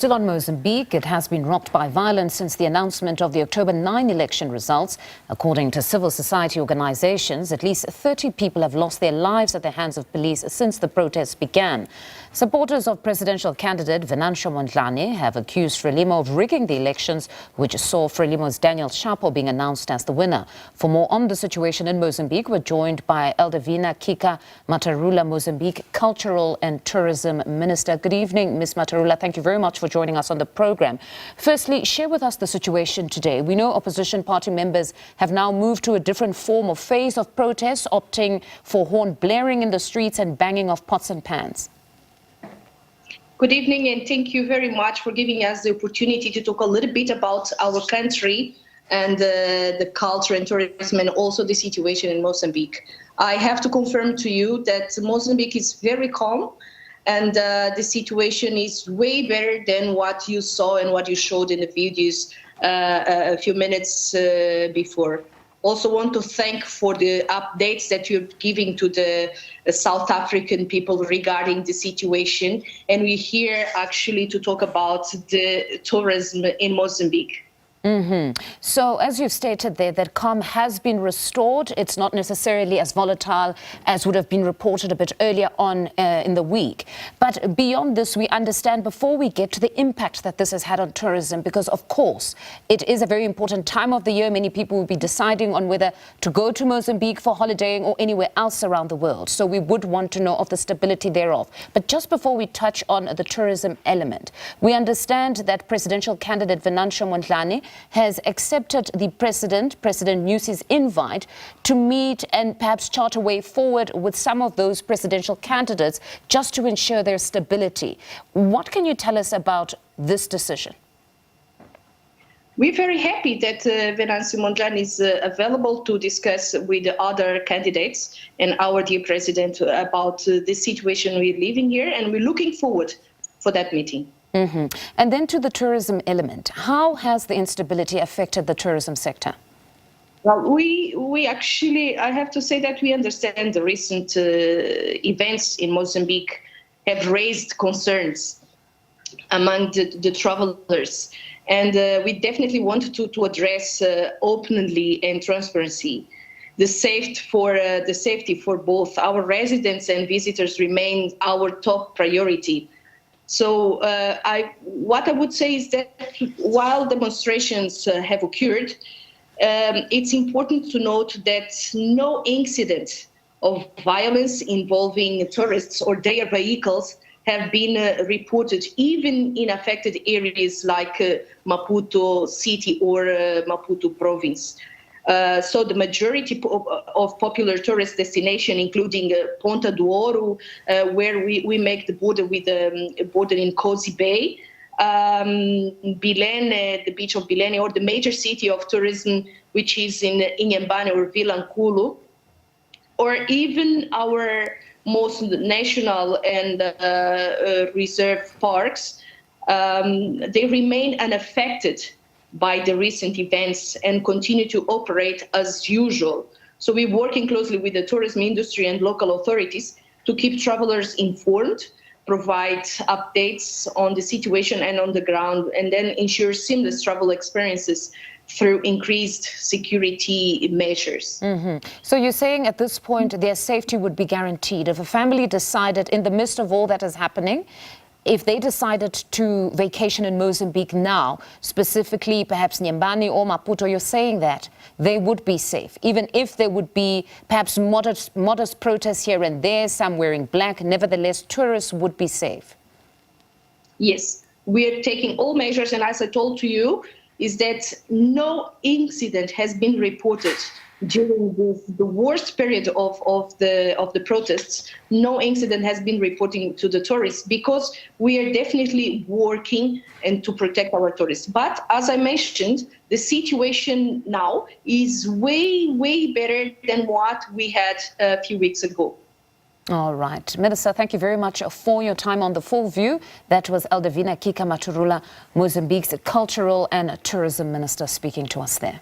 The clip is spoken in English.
Still on Mozambique, it has been rocked by violence since the announcement of the October 9 election results. According to civil society organizations, at least 30 people have lost their lives at the hands of police since the protests began. Supporters of presidential candidate Venancio Mondlane have accused Frelimo of rigging the elections, which saw Frelimo's Daniel Chapo being announced as the winner. For more on the situation in Mozambique, we're joined by Eldevina Kika Materula, Mozambique Cultural and Tourism Minister. Good evening, Ms. Materula. Thank you very much for joining us on the program. Firstly, share with us the situation today. We know opposition party members have now moved to a different form or phase of protest, opting for horn blaring in the streets and banging of pots and pans. Good evening, and thank you very much for giving us the opportunity to talk a little bit about our country and the culture and tourism, and also the situation in Mozambique. I have to confirm to you that Mozambique is very calm, and the situation is way better than what you saw and what you showed in the videos a few minutes before. Also want to thank for the updates that you're giving to the South African people regarding the situation. And we're here actually to talk about the tourism in Mozambique. So, as you've stated there, that calm has been restored. It's not necessarily as volatile as would have been reported a bit earlier on in the week. But beyond this, we understand, before we get to the impact that this has had on tourism, because, of course, it is a very important time of the year. Many people will be deciding on whether to go to Mozambique for holidaying or anywhere else around the world. So we would want to know of the stability thereof. But just before we touch on the tourism element, we understand that presidential candidate Venancio Mondlane has accepted the President Nyusi's invite to meet and perhaps chart a way forward with some of those presidential candidates just to ensure their stability. What can you tell us about this decision? We're very happy that Venancio Mondlane is available to discuss with the other candidates and our dear President about the situation we're living here, and we're looking forward for that meeting. And then to the tourism element, how has the instability affected the tourism sector? Well, we actually, I have to say that we understand the recent events in Mozambique have raised concerns among the travelers. And we definitely want to address openly and transparency. The safety for both our residents and visitors remains our top priority. So what I would say is that while demonstrations have occurred, it's important to note that no incident of violence involving tourists or their vehicles have been reported, even in affected areas like Maputo city or Maputo province. So the majority of popular tourist destinations, including Ponta do Ouro, where we make the border with the border in Cozy Bay, Bilene, the beach of Bilene, or the major city of tourism, which is in Inhambane or Vilanculo, or even our most national and reserve parks, they remain unaffected by the recent events and continue to operate as usual. So we're working closely with the tourism industry and local authorities to keep travelers informed, provide updates on the situation and on the ground, and then ensure seamless travel experiences through increased security measures. So you're saying at this point their safety would be guaranteed. If a family decided, in the midst of all that is happening, if they decided to vacation in Mozambique now, specifically perhaps Inhambane or Maputo, you're saying that they would be safe, even if there would be perhaps modest protests here and there, some wearing black, nevertheless, tourists would be safe? Yes, we're taking all measures, and as I told to you, is that no incident has been reported during the worst period of the protests. No incident has been reporting to the tourists, because we are definitely working and to protect our tourists. But as I mentioned, the situation now is way better than what we had a few weeks ago. All right. Minister, thank you very much for your time on The Full View. That was Eldevina Kika Materula, Mozambique's Cultural and Tourism Minister, speaking to us there.